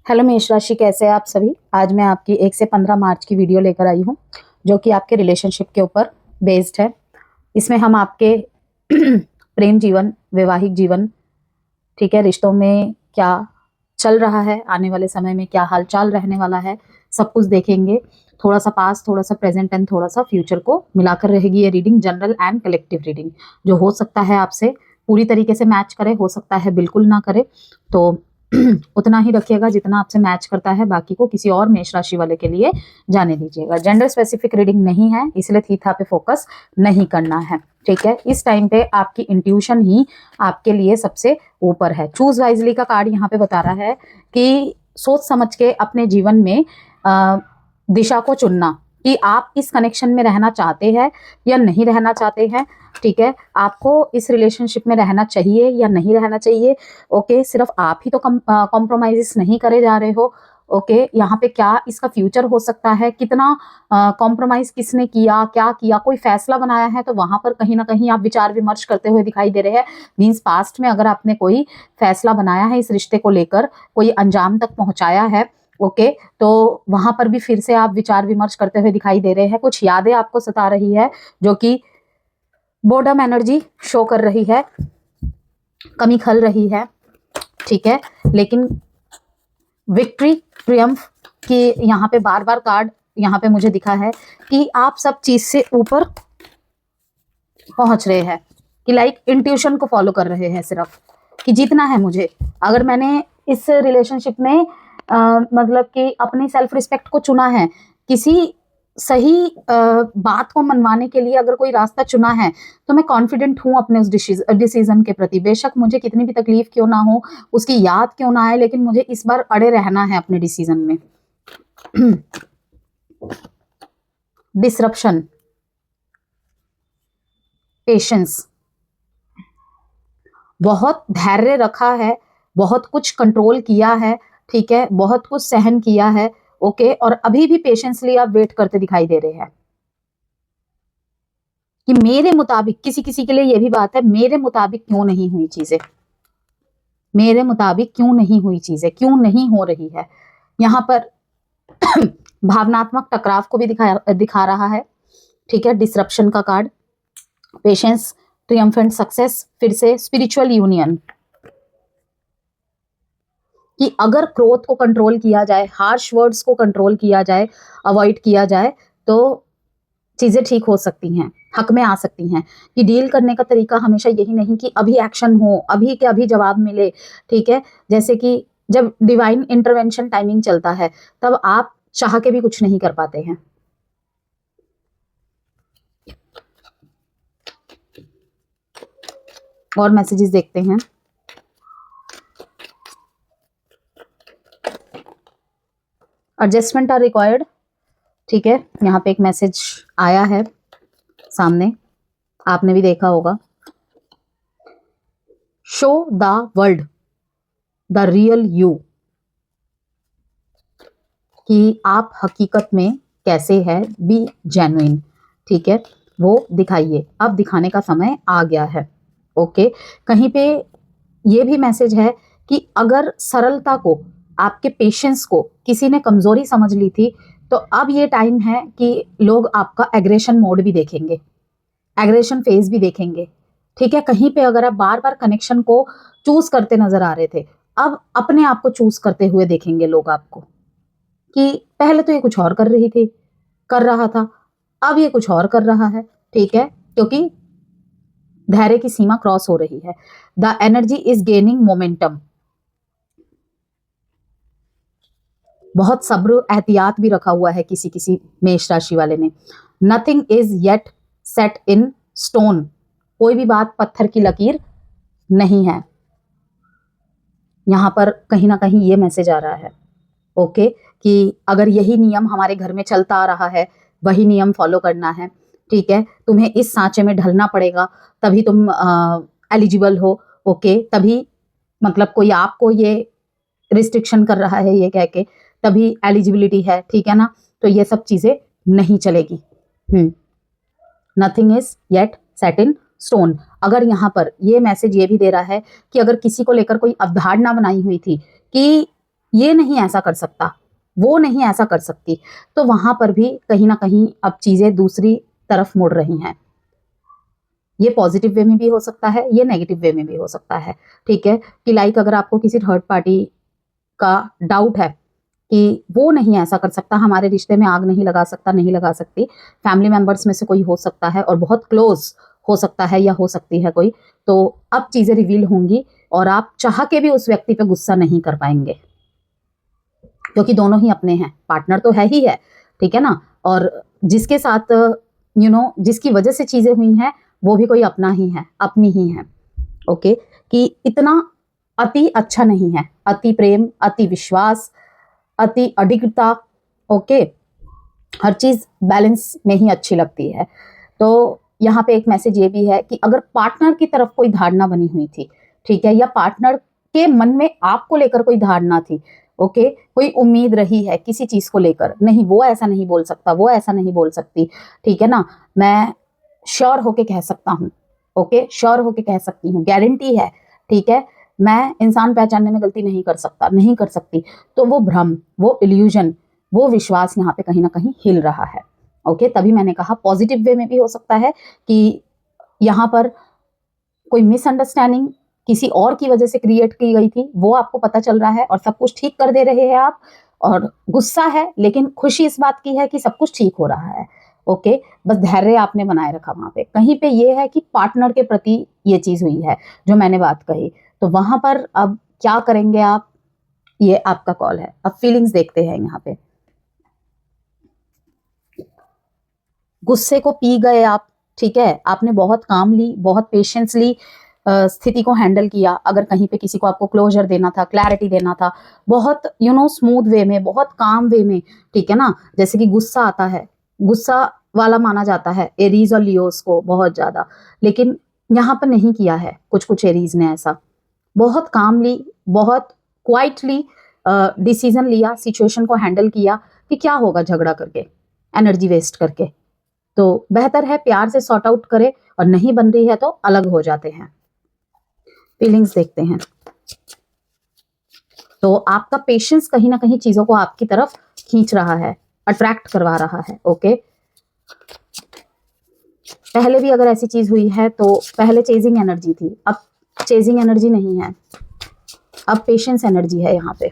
Hello मेष राशि, कैसे हैं आप सभी। आज मैं आपकी 1 से 15 मार्च की वीडियो लेकर आई हूँ जो कि आपके रिलेशनशिप के ऊपर बेस्ड है। इसमें हम आपके प्रेम जीवन, वैवाहिक जीवन, ठीक है, रिश्तों में क्या चल रहा है, आने वाले समय में क्या हालचाल रहने वाला है, सब कुछ देखेंगे। थोड़ा सा पास्ट, थोड़ा सा प्रेजेंट एंड थोड़ा सा फ्यूचर को मिलाकर रहेगी ये reading, general and collective reading, जो हो सकता है आपसे पूरी तरीके से मैच करे, हो सकता है बिल्कुल ना करे। तो उतना ही रखिएगा जितना आपसे मैच करता है, बाकी को किसी और मेष राशि वाले के लिए जाने दीजिएगा। जेंडर स्पेसिफिक रीडिंग नहीं है, इसलिए थीथा पे फोकस नहीं करना है, ठीक है। इस टाइम पे आपकी इंट्यूशन ही आपके लिए सबसे ऊपर है। चूज वाइजली का कार्ड यहाँ पे बता रहा है कि सोच समझ के अपने जीवन में दिशा को चुनना, कि आप इस कनेक्शन में रहना चाहते हैं या नहीं रहना चाहते हैं, ठीक है। आपको इस रिलेशनशिप में रहना चाहिए या नहीं रहना चाहिए, ओके। सिर्फ आप ही तो कॉम्प्रोमाइजेस नहीं करे जा रहे हो, ओके। यहाँ पे क्या इसका फ्यूचर हो सकता है, कितना कॉम्प्रोमाइज किसने किया, क्या किया, कोई फैसला बनाया है, तो वहां पर कहीं ना कहीं आप विचार विमर्श करते हुए दिखाई दे रहे हैं। मीन्स पास्ट में अगर आपने कोई फैसला बनाया है इस रिश्ते को लेकर, कोई अंजाम तक पहुंचाया है, ओके, तो वहां पर भी फिर से आप विचार विमर्श करते हुए दिखाई दे रहे हैं। कुछ यादें आपको सता रही है जो कि बोर्डम एनर्जी शो कर रही है, कमी खल रही है, ठीक है। लेकिन विक्ट्री, ट्रियम्फ की यहाँ पे बार बार कार्ड यहाँ पे मुझे दिखा है कि आप सब चीज से ऊपर पहुंच रहे हैं, कि लाइक इंट्यूशन को फॉलो कर रहे हैं सिर्फ, कि जीतना है मुझे। अगर मैंने इस रिलेशनशिप में मतलब कि अपनी सेल्फ रिस्पेक्ट को चुना है, किसी सही बात को मनवाने के लिए अगर कोई रास्ता चुना है, तो मैं कॉन्फिडेंट हूं अपने उस डिसीजन के प्रति। बेशक मुझे कितनी भी तकलीफ क्यों ना हो, उसकी याद क्यों ना आए, लेकिन मुझे इस बार अड़े रहना है अपने डिसीजन में। डिसरप्शन, पेशेंस, बहुत धैर्य रखा है, बहुत कुछ कंट्रोल किया है, ठीक है, बहुत कुछ सहन किया है, ओके। और अभी भी पेशेंसली आप वेट करते दिखाई दे रहे हैं कि मेरे मुताबिक, किसी किसी के लिए ये भी बात है, मेरे मुताबिक क्यों नहीं हुई चीजें, मेरे मुताबिक क्यों नहीं हुई चीजें, क्यों नहीं हो रही है। यहां पर भावनात्मक टकराव को भी दिखा रहा है, ठीक है। डिसरप्शन का कार्ड, पेशेंस, ट्रियम्फेंट सक्सेस, फिर से स्पिरिचुअल यूनियन, कि अगर क्रोध को कंट्रोल किया जाए, हार्श वर्ड्स को कंट्रोल किया जाए, अवॉइड किया जाए, तो चीजें ठीक हो सकती हैं, हक में आ सकती हैं। कि डील करने का तरीका हमेशा यही नहीं कि अभी एक्शन हो, अभी के अभी जवाब मिले, ठीक है। जैसे कि जब डिवाइन इंटरवेंशन टाइमिंग चलता है, तब आप चाह के भी कुछ नहीं कर पाते हैं। और मैसेजेस देखते हैं। एडजस्टमेंट आर रिक्वायर्ड, ठीक है। यहाँ पे एक मैसेज आया है सामने, आपने भी देखा होगा। Show the world the real you, कि आप हकीकत में कैसे है, बी जेन्युइन, ठीक है, वो दिखाइए। अब दिखाने का समय आ गया है, ओके। कहीं पे ये भी मैसेज है कि अगर सरलता को, आपके पेशेंस को किसी ने कमजोरी समझ ली थी, तो अब ये टाइम है कि लोग आपका एग्रेशन मोड भी देखेंगे, एग्रेशन फेज भी देखेंगे, ठीक है। कहीं पे अगर आप बार बार कनेक्शन को चूज करते नजर आ रहे थे, अब अपने आप को चूज करते हुए देखेंगे लोग आपको, कि पहले तो ये कुछ और कर रही थी, कर रहा था, अब ये कुछ और कर रहा है, ठीक है, क्योंकि धैर्य की सीमा क्रॉस हो रही है। The energy is gaining momentum, बहुत सब्र एहतियात भी रखा हुआ है किसी किसी मेष राशि वाले ने। Nothing is yet set in stone, कोई भी बात पत्थर की लकीर नहीं है। यहां पर कहीं ना कहीं ये मैसेज आ रहा है, ओके, कि अगर यही नियम हमारे घर में चलता आ रहा है, वही नियम फॉलो करना है, ठीक है। तुम्हें इस सांचे में ढलना पड़ेगा, तभी तुम एलिजिबल हो, ओके। तभी मतलब कोई आपको ये रिस्ट्रिक्शन कर रहा है ये कह के, तभी एलिजिबिलिटी है, ठीक है ना। तो ये सब चीजें नहीं चलेगी। Nothing is yet set in stone. अगर यहाँ पर ये मैसेज ये भी दे रहा है कि अगर किसी को लेकर कोई अवधारणा बनाई हुई थी कि ये नहीं ऐसा कर सकता, वो नहीं ऐसा कर सकती, तो वहां पर भी कहीं ना कहीं अब चीजें दूसरी तरफ मुड़ रही हैं। ये पॉजिटिव वे में भी हो सकता है, ये नेगेटिव वे में भी हो सकता है। ठीक है, कि लाइक अगर आपको किसी थर्ड पार्टी का डाउट है कि वो नहीं ऐसा कर सकता, हमारे रिश्ते में आग नहीं लगा सकता, नहीं लगा सकती, फैमिली मेंबर्स में से कोई हो सकता है और बहुत क्लोज हो सकता है या हो सकती है कोई, तो अब चीजें रिवील होंगी और आप चाह के भी उस व्यक्ति पे गुस्सा नहीं कर पाएंगे, क्योंकि दोनों ही अपने हैं, पार्टनर तो है ही है, ठीक है ना। और जिसके साथ जिसकी वजह से चीजें हुई हैं वो भी कोई अपना ही है, अपनी ही है। ओके, कि इतना अति अच्छा नहीं है, अति प्रेम, अति विश्वास, अति अडिगता। ओके, हर चीज बैलेंस में ही अच्छी लगती है। तो यहाँ पे एक मैसेज ये भी है कि अगर पार्टनर की तरफ कोई धारणा बनी हुई थी, ठीक है, या पार्टनर के मन में आपको लेकर कोई धारणा थी, ओके, कोई उम्मीद रही है किसी चीज को लेकर, नहीं वो ऐसा नहीं बोल सकता, वो ऐसा नहीं बोल सकती, ठीक है ना, मैं श्योर होके कह सकता हूँ, ओके, श्योर होके कह सकती हूँ, गारंटी है, ठीक है, मैं इंसान पहचानने में गलती नहीं कर सकता, नहीं कर सकती, तो वो भ्रम, वो इल्यूजन, वो विश्वास यहाँ पे कहीं ना कहीं हिल रहा है। ओके, तभी मैंने कहा पॉजिटिव वे में भी हो सकता है कि यहाँ पर कोई मिसअंडरस्टैंडिंग किसी और की वजह से क्रिएट की गई थी, वो आपको पता चल रहा है और सब कुछ ठीक कर दे रहे हैं आप, और गुस्सा है लेकिन खुशी इस बात की है कि सब कुछ ठीक हो रहा है। ओके, बस धैर्य आपने बनाए रखा वहां पे, कहीं पे ये है कि पार्टनर के प्रति ये चीज हुई है जो मैंने बात कही, तो वहां पर अब क्या करेंगे आप, ये आपका कॉल है। अब फीलिंग्स देखते हैं यहाँ पे, गुस्से को पी गए आप, ठीक है, आपने बहुत काम ली, बहुत पेशेंसली स्थिति को हैंडल किया, अगर कहीं पे किसी को आपको क्लोजर देना था, क्लैरिटी देना था, बहुत स्मूथ वे में, बहुत काम वे में, ठीक है ना। जैसे कि गुस्सा आता है, गुस्सा वाला माना जाता है एरीज और लियोस को बहुत ज्यादा, लेकिन यहाँ पर नहीं किया है कुछ कुछ एरीज ने ऐसा, बहुत कामली, बहुत क्वाइटली डिसीजन लिया, सिचुएशन को हैंडल किया कि क्या होगा झगड़ा करके, एनर्जी वेस्ट करके, तो बेहतर है प्यार से सॉर्ट आउट करे, और नहीं बन रही है तो अलग हो जाते हैं। फीलिंग्स देखते हैं, तो आपका पेशेंस कहीं ना कहीं चीजों को आपकी तरफ खींच रहा है, अट्रैक्ट करवा रहा है। ओके, पहले भी अगर ऐसी चीज हुई है तो पहले चेजिंग एनर्जी थी, अब चेजिंग एनर्जी नहीं है, अब पेशेंस एनर्जी है। यहाँ पे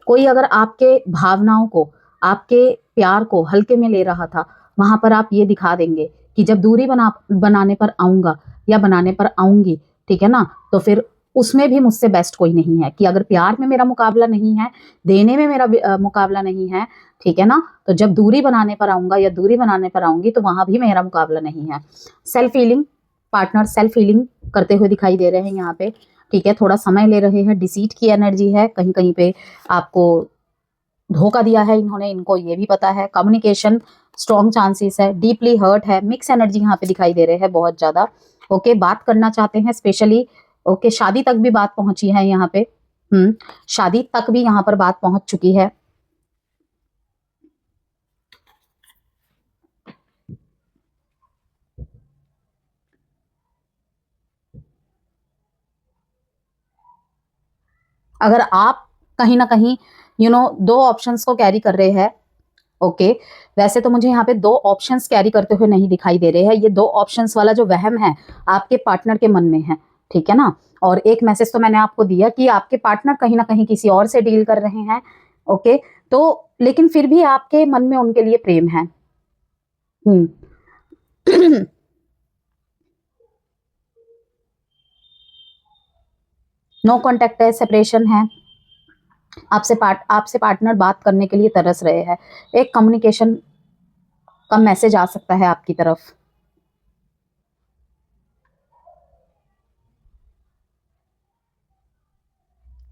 कोई अगर आपके भावनाओं को, आपके प्यार को हल्के में ले रहा था, वहां पर आप ये दिखा देंगे कि जब दूरी बनाने पर आऊंगा या बनाने पर आऊंगी, ठीक है ना, तो फिर उसमें भी मुझसे बेस्ट कोई नहीं है, कि अगर प्यार में मेरा मुकाबला नहीं है, देने में मेरा मुकाबला नहीं है, ठीक है ना, तो जब दूरी बनाने पर आऊंगा या दूरी बनाने पर आऊंगी तो वहां भी मेरा मुकाबला नहीं है। Self healing, partner self healing करते हुए दिखाई दे रहे हैं यहाँ पे, ठीक है, थोड़ा समय ले रहे हैं, डिसीट की एनर्जी है, कहीं कहीं पे आपको धोखा दिया है इन्होंने, इनको ये भी पता है, कम्युनिकेशन स्ट्रॉन्ग चांसेस है, डीपली हर्ट है, मिक्स एनर्जी यहाँ पे दिखाई दे रहे हैं बहुत ज्यादा। ओके, बात करना चाहते हैं स्पेशली, ओके, शादी तक भी बात पहुंची है यहाँ पे, शादी तक भी यहाँ पर बात पहुंच चुकी है। अगर आप कहीं ना कहीं दो ऑप्शंस को कैरी कर रहे हैं, ओके, वैसे तो मुझे यहाँ पे दो ऑप्शंस कैरी करते हुए नहीं दिखाई दे रहे हैं, ये दो ऑप्शंस वाला जो वहम है आपके पार्टनर के मन में है, ठीक है ना। और एक मैसेज तो मैंने आपको दिया कि आपके पार्टनर कहीं ना कहीं किसी और से डील कर रहे हैं, ओके, तो लेकिन फिर भी आपके मन में उनके लिए प्रेम है। नो कॉन्टेक्ट है, सेपरेशन है, आपसे पार्टनर बात करने के लिए तरस रहे हैं, एक कम्युनिकेशन का मैसेज आ सकता है आपकी तरफ।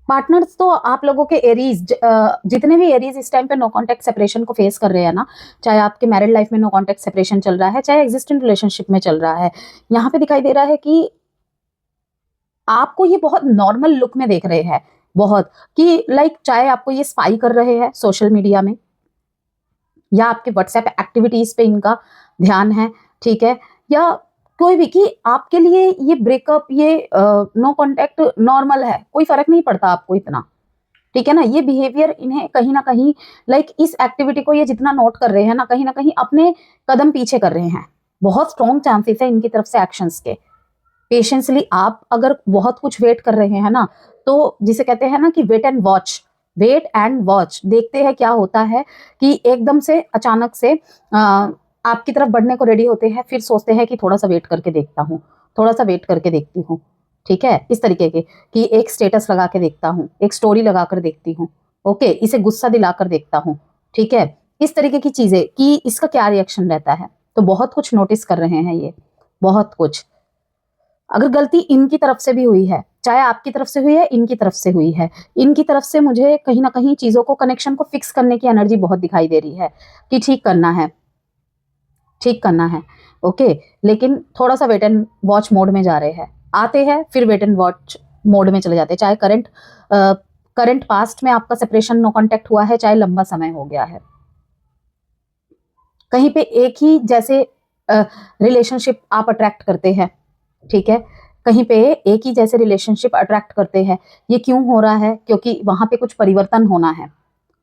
पार्टनर्स तो आप लोगों के एरीज, जितने भी एरीज इस टाइम पे नो कॉन्टेक्ट सेपरेशन को फेस कर रहे हैं ना, चाहे आपके मैरिड लाइफ में नो कॉन्टेक्ट सेपरेशन चल रहा है, चाहे एग्जिस्टेंट रिलेशनशिप में चल रहा है, यहाँ पे दिखाई दे रहा है कि आपको ये बहुत नॉर्मल लुक में देख रहे हैं, बहुत, कि लाइक चाहे आपको ये स्पाई कर रहे हैं सोशल मीडिया में, या आपके व्हाट्सएप एक्टिविटीज पे इनका ध्यान है, ठीक है, या कोई भी, कि आपके लिए ये ब्रेकअप, ये नो कांटेक्ट नॉर्मल है, कोई फर्क नहीं पड़ता आपको इतना, ठीक है ना। ये बिहेवियर इन्हें कहीं ना कहीं लाइक इस एक्टिविटी को ये जितना नोट कर रहे हैं ना कहीं अपने कदम पीछे कर रहे हैं। बहुत स्ट्रॉन्ग चांसेस है इनकी तरफ से एक्शंस के। पेशेंसली आप अगर बहुत कुछ वेट कर रहे हैं ना, तो जिसे कहते हैं ना कि wait and watch, wait and watch, देखते हैं क्या होता है कि एकदम से अचानक से आपकी तरफ बढ़ने को रेडी होते हैं, फिर सोचते हैं कि थोड़ा सा वेट करके देखता हूँ, थोड़ा सा वेट करके देखती हूँ, ठीक है, इस तरीके के, कि एक स्टेटस लगा के देखता हूँ, एक स्टोरी लगा कर देखती हूँ, ओके, इसे गुस्सा दिलाकर देखता हूँ, ठीक है, इस तरीके की चीजें कि इसका क्या रिएक्शन रहता है। तो बहुत कुछ नोटिस कर रहे हैं ये, बहुत कुछ। अगर गलती इनकी तरफ से भी हुई है, चाहे आपकी तरफ से हुई है, इनकी तरफ से हुई है, इनकी तरफ से मुझे कहीं ना कहीं चीजों को, कनेक्शन को फिक्स करने की एनर्जी बहुत दिखाई दे रही है कि ठीक करना है, ठीक करना है, ओके। लेकिन थोड़ा सा वेट एंड वॉच मोड में जा रहे हैं, आते हैं फिर वेट एंड वॉच मोड में चले जाते हैं। चाहे करंट पास्ट में आपका सेपरेशन, नो कांटेक्ट हुआ है, चाहे लंबा समय हो गया है, कहीं पे एक ही जैसे रिलेशनशिप आप अट्रैक्ट करते हैं, ठीक है, कहीं पे एक ही जैसे रिलेशनशिप अट्रैक्ट करते हैं। ये क्यों हो रहा है? क्योंकि वहां पे कुछ परिवर्तन होना है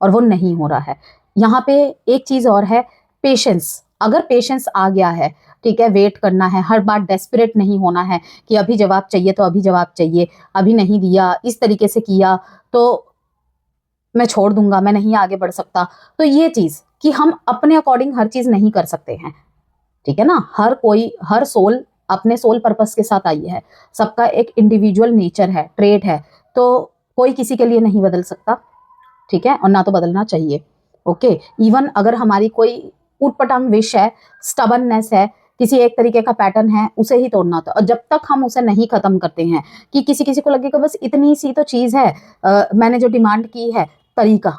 और वो नहीं हो रहा है। यहाँ पे एक चीज और है, पेशेंस। अगर पेशेंस आ गया है, ठीक है, वेट करना है, हर बार डेस्परेट नहीं होना है कि अभी जवाब चाहिए तो अभी जवाब चाहिए, अभी नहीं दिया, इस तरीके से किया तो मैं छोड़ दूंगा, मैं नहीं आगे बढ़ सकता। तो ये चीज कि हम अपने अकॉर्डिंग हर चीज नहीं कर सकते हैं, ठीक है ना। हर कोई, हर सोल अपने सोल पर्पस के साथ आई है, सबका एक इंडिविजुअल नेचर है, ट्रेट है, तो कोई किसी के लिए नहीं बदल सकता, ठीक है, और ना तो बदलना चाहिए, ओके। इवन अगर हमारी कोई उटपटांग विश है, स्टबननेस है, किसी एक तरीके का पैटर्न है, उसे ही तोड़ना था। और जब तक हम उसे नहीं खत्म करते हैं, कि किसी किसी को लगेगा बस इतनी सी तो चीज है, मैंने जो डिमांड की है, तरीका,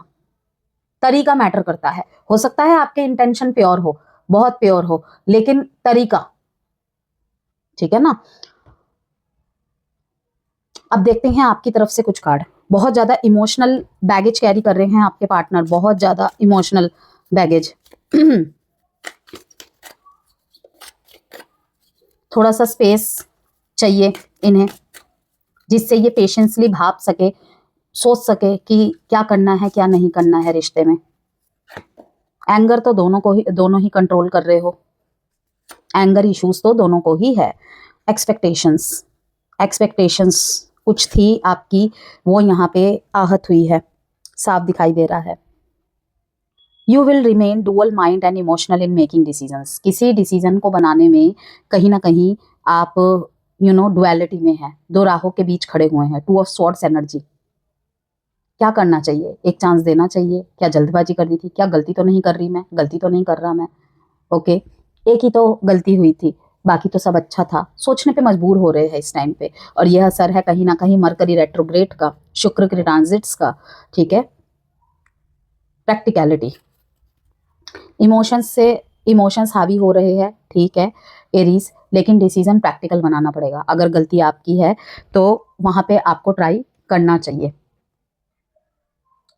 तरीका मैटर करता है। हो सकता है आपके इंटेंशन प्योर हो, बहुत प्योर हो, लेकिन तरीका, ठीक है ना। अब देखते हैं आपकी तरफ से कुछ कार्ड। बहुत ज्यादा इमोशनल बैगेज कैरी कर रहे हैं आपके पार्टनर, बहुत ज्यादा इमोशनल बैगेज। थोड़ा सा स्पेस चाहिए इन्हें, जिससे ये पेशेंसली भाप सके, सोच सके कि क्या करना है, क्या नहीं करना है रिश्ते में। एंगर तो दोनों ही कंट्रोल कर रहे हो, एंगर इश्यूज तो दोनों को ही है। एक्सपेक्टेशंस कुछ थी आपकी, वो यहाँ पे आहत हुई है, साफ दिखाई दे रहा है। You will remain dual mind and emotional in making decisions. किसी डिसीजन को बनाने में कहीं ना कहीं आप डुअलिटी में है, दो राहों के बीच खड़े हुए हैं, टू ऑफ स्वॉर्ड्स एनर्जी। क्या करना चाहिए? एक चांस देना चाहिए, क्या जल्दबाजी कर दी थी, क्या गलती तो नहीं कर रही मैं, गलती तो नहीं कर रहा मैं, ओके। एक ही तो गलती हुई थी, बाकी तो सब अच्छा था, सोचने पे मजबूर हो रहे हैं इस टाइम पे। और यह असर है कहीं ना कहीं मरकरी रेट्रोग्रेड का, शुक्र के ट्रांजिट्स का, ठीक है। प्रैक्टिकलिटी, इमोशंस हावी हो रहे हैं, ठीक है एरीज, लेकिन डिसीजन प्रैक्टिकल बनाना पड़ेगा। अगर गलती आपकी है तो वहां पे आपको ट्राई करना चाहिए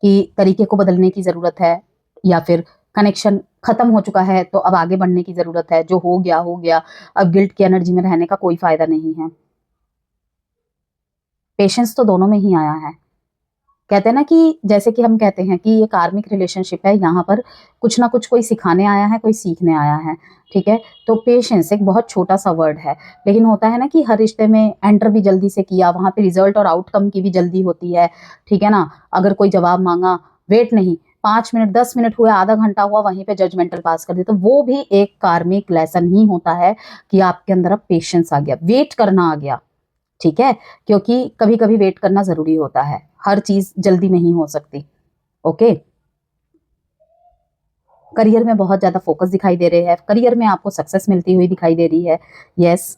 कि तरीके को बदलने की जरूरत है, या फिर कनेक्शन खत्म हो चुका है तो अब आगे बढ़ने की जरूरत है। जो हो गया, अब गिल्ट की एनर्जी में रहने का कोई फायदा नहीं है। पेशेंस तो दोनों में ही आया है। कहते हैं ना कि जैसे कि हम कहते हैं कि ये कार्मिक रिलेशनशिप है, यहाँ पर कुछ ना कुछ कोई सिखाने आया है, कोई सीखने आया है, ठीक है। तो पेशेंस एक बहुत छोटा सा वर्ड है, लेकिन होता है ना कि हर रिश्ते में एंटर भी जल्दी से किया, वहां पे रिजल्ट और आउटकम की भी जल्दी होती है, ठीक है ना। अगर कोई जवाब मांगा, वेट नहीं, 5 मिनट 10 मिनट हुए, आधा घंटा हुआ, वहीं पे जजमेंटल पास कर दिया, तो वो भी एक कार्मिक लेसन ही होता है कि आपके अंदर अब पेशेंस आ गया, वेट करना आ गया, ठीक है। क्योंकि कभी कभी वेट करना जरूरी होता है, हर चीज जल्दी नहीं हो सकती, ओके। करियर में बहुत ज्यादा फोकस दिखाई दे रहे हैं, करियर में आपको सक्सेस मिलती हुई दिखाई दे रही है, यस।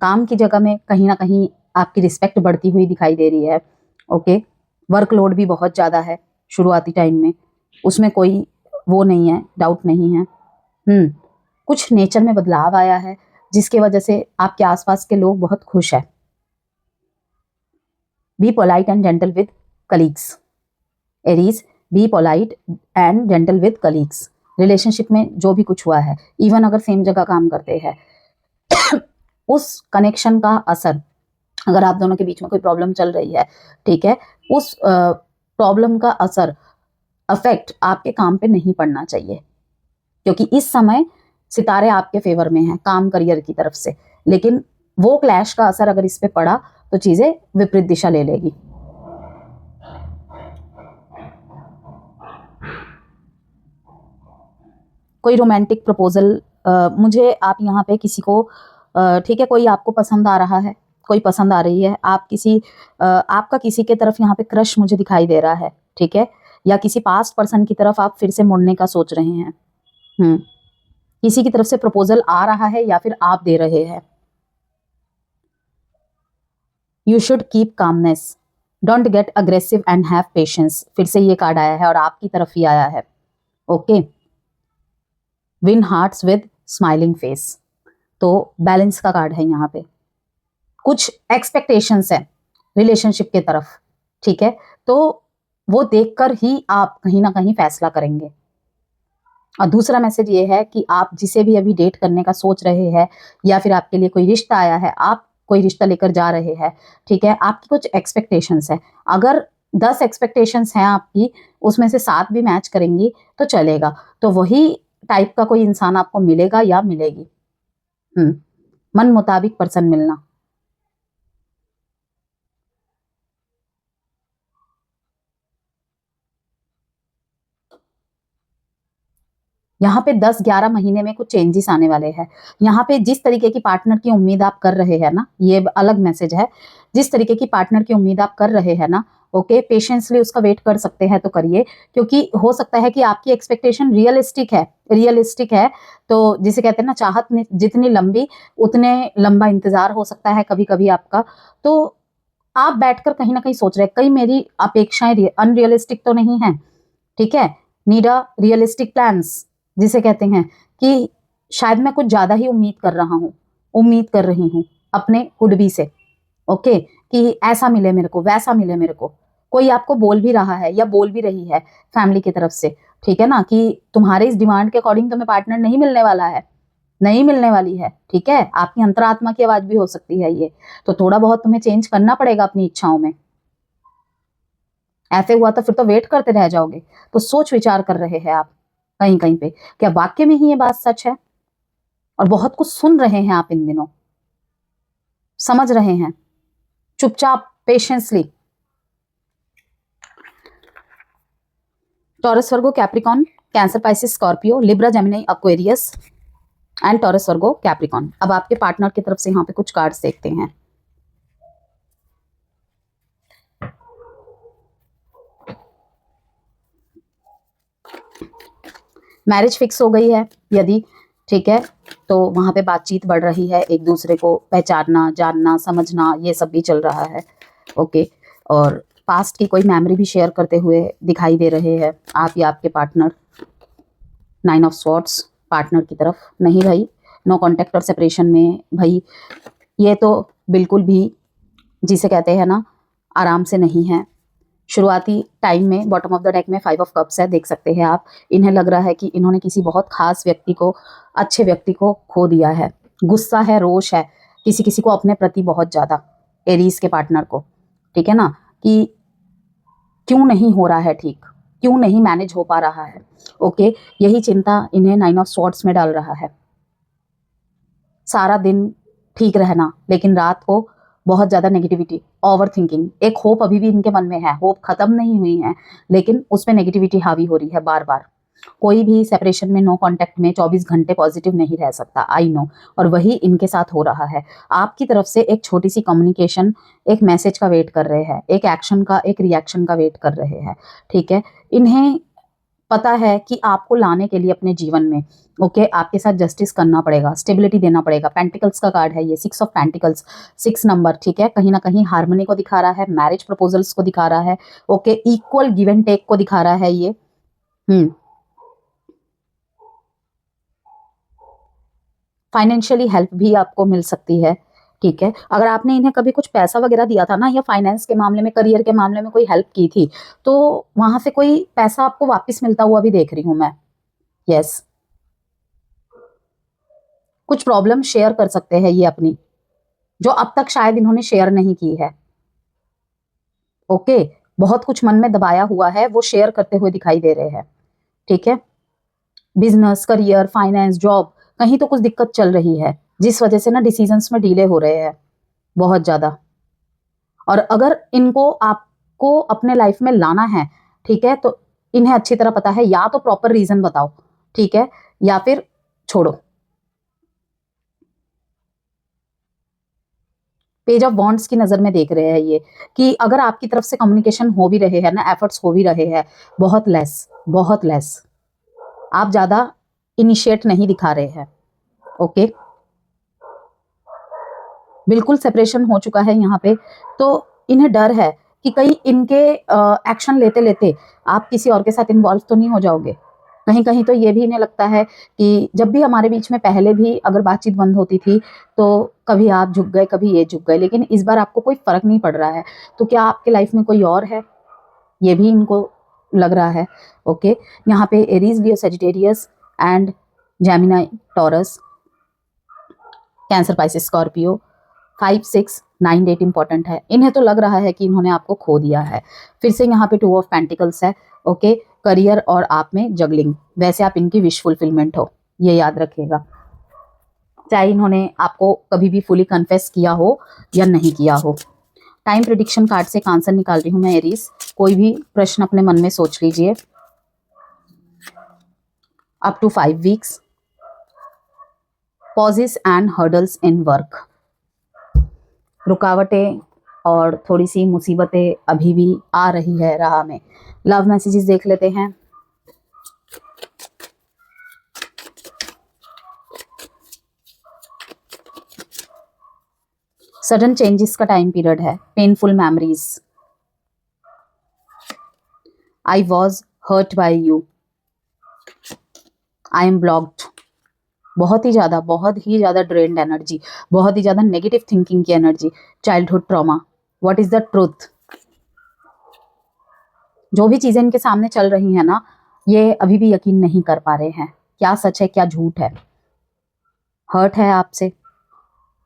काम की जगह में कहीं ना कहीं आपकी रिस्पेक्ट बढ़ती हुई दिखाई दे रही है, ओके। वर्कलोड भी बहुत ज्यादा है शुरुआती टाइम में, उसमें कोई वो नहीं है, डाउट नहीं है। कुछ नेचर में बदलाव आया है जिसकी वजह से आपके आसपास के लोग बहुत खुश है। Be polite and gentle with colleagues, Aries, be polite and gentle with colleagues. Relationship में जो भी कुछ हुआ है, इवन अगर सेम जगह काम करते हैं उस कनेक्शन का असर, अगर आप दोनों के बीच में कोई प्रॉब्लम चल रही है, ठीक है, उस प्रॉब्लम का असर, अफेक्ट आपके काम पे नहीं पड़ना चाहिए, क्योंकि इस समय सितारे आपके फेवर में हैं काम करियर की तरफ से। लेकिन वो क्लैश का असर अगर इस पे पड़ा तो चीजें विपरीत दिशा ले लेगी। कोई रोमांटिक प्रपोजल, मुझे आप यहाँ पे किसी को, ठीक है, कोई आपको पसंद आ रहा है, कोई पसंद आ रही है, आप किसी आपका किसी के तरफ यहाँ पे क्रश मुझे दिखाई दे रहा है, ठीक है, या किसी पास्ट पर्सन की तरफ आप फिर से मुड़ने का सोच रहे हैं। किसी की तरफ से प्रपोजल आ रहा है या फिर आप दे रहे हैं। You should keep calmness, don't get aggressive and have patience, फिर से ये कार्ड आया है और आपकी तरफ ही आया है। Okay, win hearts with smiling face, तो बैलेंस का कार्ड है यहाँ पे। कुछ एक्सपेक्टेशंस है रिलेशनशिप के तरफ, ठीक है, तो वो देखकर ही आप कहीं ना कहीं फैसला करेंगे। और दूसरा मैसेज ये है कि आप जिसे भी अभी डेट करने का सोच रहे हैं या फिर आपके लिए कोई रिश्ता आया है, आप कोई रिश्ता लेकर जा रहे हैं, ठीक है, आपकी कुछ एक्सपेक्टेशंस है। अगर 10 एक्सपेक्टेशंस हैं आपकी, उसमें से 7 भी मैच करेंगी तो चलेगा, तो वही टाइप का कोई इंसान आपको मिलेगा या मिलेगी। मन मुताबिक पर्सन मिलना। यहाँ पे 10-11 महीने में कुछ चेंजेस आने वाले हैं। यहाँ पे जिस तरीके की पार्टनर की उम्मीद आप कर रहे हैं ना, ये अलग मैसेज है, जिस तरीके की पार्टनर की उम्मीद आप कर रहे हैं ना, ओके, पेशेंसली उसका वेट कर सकते हैं तो करिए, क्योंकि हो सकता है कि आपकी एक्सपेक्टेशन रियलिस्टिक है, तो जिसे कहते हैं ना, चाहत जितनी लंबी उतने लंबा इंतजार हो सकता है कभी कभी आपका। तो आप बैठकर कहीं ना कहीं सोच रहे हैं, कहीं मेरी अपेक्षाएं अनरियलिस्टिक तो नहीं है, ठीक है, नीड अ रियलिस्टिक प्लान्स, जिसे कहते हैं कि शायद मैं कुछ ज्यादा ही उम्मीद कर रही हूँ अपने हुडबी से, ओके, कि ऐसा मिले मेरे को, वैसा मिले मेरे को। कोई आपको बोल भी रहा है या बोल भी रही है फैमिली की तरफ से, ठीक है ना, कि तुम्हारे इस डिमांड के अकॉर्डिंग तुम्हें पार्टनर नहीं मिलने वाला है, नहीं मिलने वाली है, ठीक है, आपकी अंतरात्मा की आवाज भी हो सकती है ये, तो थोड़ा बहुत तुम्हें चेंज करना पड़ेगा अपनी इच्छाओं में। ऐसे हुआ तो फिर तो वेट करते रह जाओगे। तो सोच विचार कर रहे हैं आप कहीं कहीं पे, क्या वाक्य में ही ये बात सच है? और बहुत कुछ सुन रहे हैं आप इन दिनों, समझ रहे हैं चुपचाप, patiently. Taurus, Virgo, Capricorn, cancer, Pisces, Scorpio, Libra, Gemini, Aquarius and taurus, Virgo, Capricorn. अब आपके पार्टनर की तरफ से यहाँ पे कुछ कार्ड्स देखते हैं। मैरिज फिक्स हो गई है यदि, ठीक है, तो वहां पे बातचीत बढ़ रही है, एक दूसरे को पहचानना, जानना, समझना, ये सब भी चल रहा है, ओके। और पास्ट की कोई मेमोरी भी शेयर करते हुए दिखाई दे रहे हैं आप या आपके पार्टनर। 9 ऑफ स्वॉर्ड्स, पार्टनर की तरफ नहीं भाई, नो कॉन्टेक्ट और सेपरेशन में भाई, ये तो बिल्कुल भी जिसे कहते हैं ना, आराम से नहीं है। शुरुआती टाइम में बॉटम ऑफ द डेक में 5 ऑफ कप्स है, देख सकते हैं आप। इन्हें लग रहा है कि इन्होंने किसी बहुत खास व्यक्ति को, अच्छे व्यक्ति को खो दिया है। गुस्सा है, रोष है किसी किसी को अपने प्रति बहुत ज्यादा, एरीज के पार्टनर को, ठीक है ना, कि क्यों नहीं हो रहा है ठीक, क्यों नहीं मैनेज हो पा रहा है, ओके, यही चिंता इन्हें 9 ऑफ स्वॉर्ड्स में डाल रहा है। सारा दिन ठीक रहना, लेकिन रात को बहुत ज्यादा नेगेटिविटी, ओवर थिंकिंग, एक होप अभी भी इनके मन में है, होप खत्म नहीं हुई है, लेकिन उसमें नेगेटिविटी हावी हो रही है बार बार। कोई भी सेपरेशन में, नो कांटेक्ट में 24 घंटे पॉजिटिव नहीं रह सकता, आई नो, और वही इनके साथ हो रहा है। आपकी तरफ से एक छोटी सी कम्युनिकेशन, एक मैसेज का वेट कर रहे हैं, एक एक्शन का, एक रिएक्शन का वेट कर रहे हैं, ठीक है। इन्हें पता है कि आपको लाने के लिए अपने जीवन में, ओके, आपके साथ जस्टिस करना पड़ेगा, स्टेबिलिटी देना पड़ेगा। पेंटिकल्स का कार्ड है ये, 6 ऑफ पेंटिकल्स, 6 नंबर, ठीक है, कहीं ना कहीं हार्मनी को दिखा रहा है, मैरिज प्रपोजल्स को दिखा रहा है, okay, equal give and take को दिखा रहा है ये। फाइनेंशियली हेल्प भी आपको मिल सकती है, ठीक है। अगर आपने इन्हें कभी कुछ पैसा वगैरह दिया था ना, या फाइनेंस के मामले में, करियर के मामले में कोई हेल्प की थी, तो वहां से कोई पैसा आपको वापस मिलता हुआ भी देख रही हूं मैं। यस, कुछ प्रॉब्लम शेयर कर सकते हैं ये अपनी, जो अब तक शायद इन्होंने शेयर नहीं की है। ओके, बहुत कुछ मन में दबाया हुआ है, वो शेयर करते हुए दिखाई दे रहे हैं। ठीक है, बिजनेस, करियर, फाइनेंस, जॉब, कहीं तो कुछ दिक्कत चल रही है, जिस वजह से ना डिसीजंस में डिले हो रहे हैं बहुत ज्यादा। और अगर इनको आपको अपने लाइफ में लाना है, ठीक है, तो इन्हें अच्छी तरह पता है, या तो प्रॉपर रीजन बताओ, ठीक है, या फिर छोड़ो। पेज ऑफ वॉन्ड्स की नजर में देख रहे हैं ये, कि अगर आपकी तरफ से कम्युनिकेशन हो भी रहे हैं ना, एफर्ट्स हो भी रहे हैं, बहुत लेस, बहुत लेस, आप ज्यादा इनिशिएट नहीं दिखा रहे हैं। ओके, बिल्कुल सेपरेशन हो चुका है यहाँ पे, तो इन्हें डर है कि कहीं इनके एक्शन लेते लेते आप किसी और के साथ इन्वॉल्व तो नहीं हो जाओगे। कहीं कहीं तो ये भी इन्हें लगता है कि जब भी हमारे बीच में पहले भी अगर बातचीत बंद होती थी तो कभी आप झुक गए, कभी ये झुक गए, लेकिन इस बार आपको कोई फर्क नहीं पड़ रहा है। तो क्या आपके लाइफ में कोई और है, ये भी इनको लग रहा है। ओके, यहाँ पे Aries, Leo, Sagittarius and Gemini, Taurus, Cancer, Pisces, Scorpio, 5, 6, 9 date important है। इन्हें तो लग रहा है कि इन्होंने आपको खो दिया है। फिर से यहाँ पे 2 ऑफ पेंटिकल्स है। ओके, करियर और आप में जगलिंग, वैसे आप इनकी विश फुलफिलमेंट हो, ये याद रखिएगा, चाहे इन्होंने आपको कभी भी फुली कन्फेस किया हो या नहीं किया हो। टाइम प्रिडिक्शन कार्ड से एक आंसर निकाल रही हूँ मैं एरीज। कोई भी प्रश्न अपने मन में सोच लीजिए। Up to 5 weeks, pauses and hurdles in work, रुकावटें और थोड़ी सी मुसीबतें अभी भी आ रही है राह में। लव मैसेजेस देख लेते हैं। सडन चेंजेस का टाइम पीरियड है। Painful memories, I was hurt by you, I am blocked, बहुत ही ज़्यादा ड्रेन्ड एनर्जी, बहुत ही ज़्यादा नेगेटिव थिंकिंग की energy, childhood trauma, what is the truth. जो भी चीज़ें इनके सामने चल रही हैं ना, ये अभी भी यकीन नहीं कर पा रहे हैं क्या सच है क्या झूठ है। हर्ट है आपसे,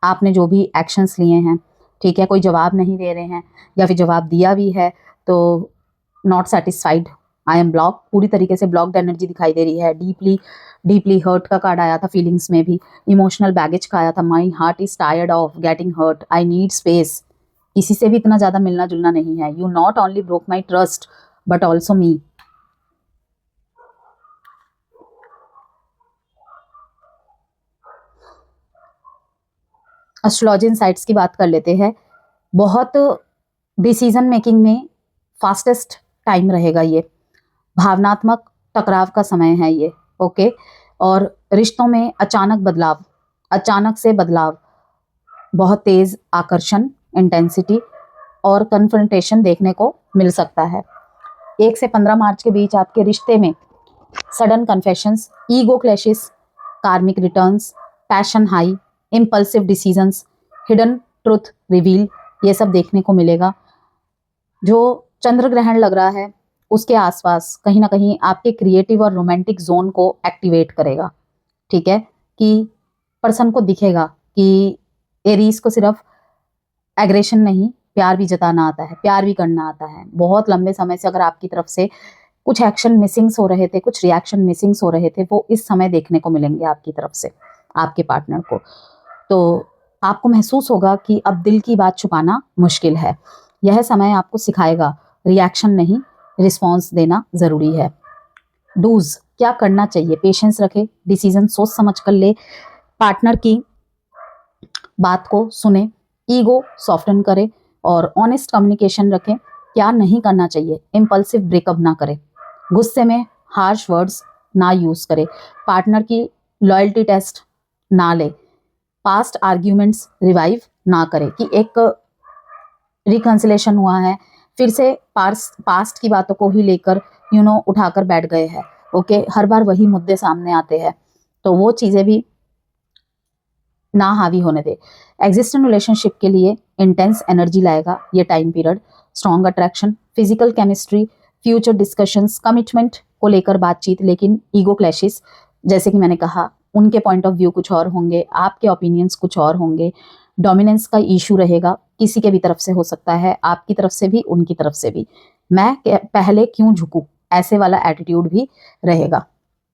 आपने जो भी एक्शंस लिए हैं, ठीक है, कोई जवाब नहीं दे रहे हैं, या फिर जवाब दिया भी है तो not satisfied. I am block, पूरी तरीके से ब्लॉक्ड एनर्जी दिखाई दे रही है। डीपली हर्ट का कार्ड आया था, फीलिंग्स में भी इमोशनल बैगेज का आया था। My heart is tired of getting hurt, I need space. किसी से भी इतना ज़्यादा मिलना जुलना नहीं है। You not only broke my trust but also me. Astrology insights की बात कर लेते हैं। बहुत डिसीजन मेकिंग में फास्टेस्ट टाइम रहेगा ये, भावनात्मक टकराव का समय है ये। ओके, और रिश्तों में अचानक बदलाव, अचानक से बदलाव, बहुत तेज आकर्षण, इंटेंसिटी और कन्फ्रंटेशन देखने को मिल सकता है। 1 से 15 मार्च के बीच आपके रिश्ते में सडन कन्फेशंस, ईगो क्लैशेस, कार्मिक returns, passion high, impulsive decisions, hidden truth reveal, ये सब देखने को मिलेगा। जो चंद्र ग्रहण लग रहा है उसके आसपास कहीं ना कहीं आपके क्रिएटिव और रोमांटिक जोन को एक्टिवेट करेगा। ठीक है, कि पर्सन को दिखेगा कि एरीज को सिर्फ एग्रेशन नहीं, प्यार भी जताना आता है, प्यार भी करना आता है। बहुत लंबे समय से अगर आपकी तरफ से कुछ एक्शन मिसिंग्स हो रहे थे, कुछ रिएक्शन मिसिंग्स हो रहे थे, वो इस समय देखने को मिलेंगे आपकी तरफ से आपके पार्टनर को। तो आपको महसूस होगा कि अब दिल की बात छुपाना मुश्किल है। यह समय आपको सिखाएगा रिएक्शन नहीं, रिस्पॉन्स देना जरूरी है। डूज, क्या करना चाहिए? पेशेंस रखे, डिसीजन सोच समझ कर ले, पार्टनर की बात को सुने, ईगो सॉफ्टन करे और ऑनेस्ट कम्युनिकेशन रखें। क्या नहीं करना चाहिए? इम्पल्सिव ब्रेकअप ना करे, गुस्से में हार्श वर्ड्स ना यूज करे, पार्टनर की लॉयल्टी टेस्ट ना ले, पास्ट आर्ग्यूमेंट्स रिवाइव ना करे कि एक रिकंसिलेशन हुआ है, फिर से पास्ट की बातों को ही लेकर उठाकर बैठ गए हैं। ओके, हर बार वही मुद्दे सामने आते हैं, तो वो चीज़ें भी ना हावी होने दे। एग्जिस्टिंग रिलेशनशिप के लिए इंटेंस एनर्जी लाएगा ये time period. Strong attraction, physical chemistry, future discussions, commitment को लेकर बातचीत, लेकिन ईगो क्लैशेस, जैसे कि मैंने कहा, उनके पॉइंट ऑफ व्यू कुछ और होंगे, आपके ओपिनियंस कुछ और होंगे। डोमिनेंस का इशू रहेगा, किसी के भी तरफ से हो सकता है, आपकी तरफ से भी, उनकी तरफ से भी। मैं पहले क्यों झुकूं, ऐसे वाला एटीट्यूड भी रहेगा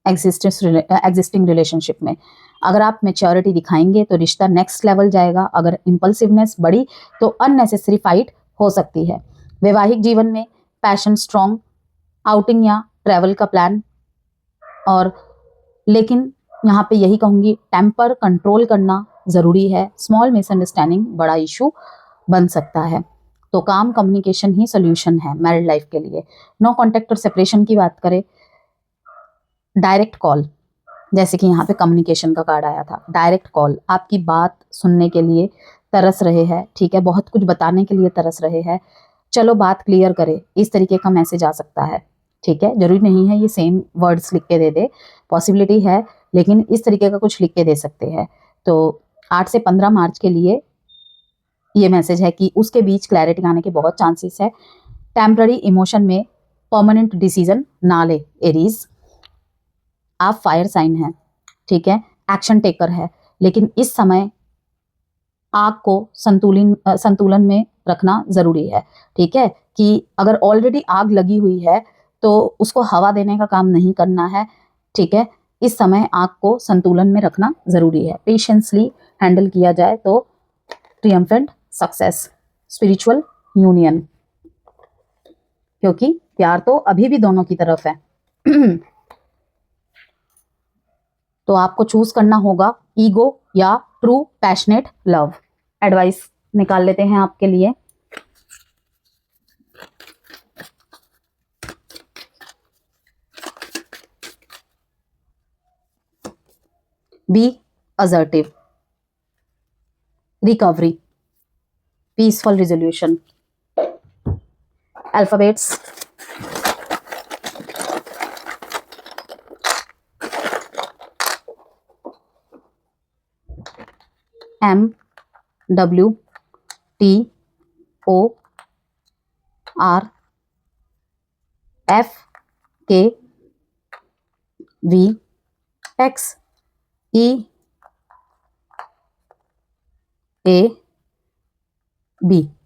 एग्जिस्टिंग रिलेशनशिप में। अगर आप मेच्योरिटी दिखाएंगे तो रिश्ता नेक्स्ट लेवल जाएगा। अगर इम्पल्सिवनेस बढ़ी तो अननेसेसरी फाइट हो सकती है। वैवाहिक जीवन में पैशन स्ट्रॉन्ग, आउटिंग या ट्रैवल का प्लान, और लेकिन यहाँ पे यही कहूंगी, टेम्पर कंट्रोल करना जरूरी है। स्मॉल मिसअंडरस्टैंडिंग बड़ा इशू बन सकता है। तो काम कम्युनिकेशन ही सोल्यूशन है मैरिड लाइफ के लिए। नो कॉन्टेक्ट और सेपरेशन की बात करें, डायरेक्ट कॉल, जैसे कि यहाँ पे कम्युनिकेशन का कार्ड आया था, डायरेक्ट कॉल आपकी बात सुनने के लिए तरस रहे हैं, ठीक है, बहुत कुछ बताने के लिए तरस रहे हैं, चलो बात क्लियर करें, इस तरीके का मैसेज आ सकता है। ठीक है, जरूरी नहीं है ये सेम वर्ड्स लिख के दे दे, पॉसिबिलिटी है, लेकिन इस तरीके का कुछ लिख के दे सकते हैं। तो 8 से 15 मार्च के लिए ये मैसेज है कि उसके बीच क्लैरिटी आने के बहुत चांसेस है। टेम्पररी इमोशन में परमानेंट डिसीजन ना ले एरीज। आप फायर साइन हैं, ठीक है, एक्शन टेकर है, लेकिन इस समय आग को संतुलन में रखना जरूरी है। ठीक है, कि अगर ऑलरेडी आग लगी हुई है तो उसको हवा देने का काम नहीं करना है। ठीक है, इस समय आग को संतुलन में रखना जरूरी है। पेशेंसली हैंडल किया जाए तो ट्रियम्फेंट सक्सेस, स्पिरिचुअल यूनियन, क्योंकि प्यार तो अभी भी दोनों की तरफ है। तो आपको चूज करना होगा ईगो या ट्रू पैशनेट लव। एडवाइस निकाल लेते हैं आपके लिए। Be assertive, recovery, peaceful resolution. Alphabets M W T O R F K V X E A B।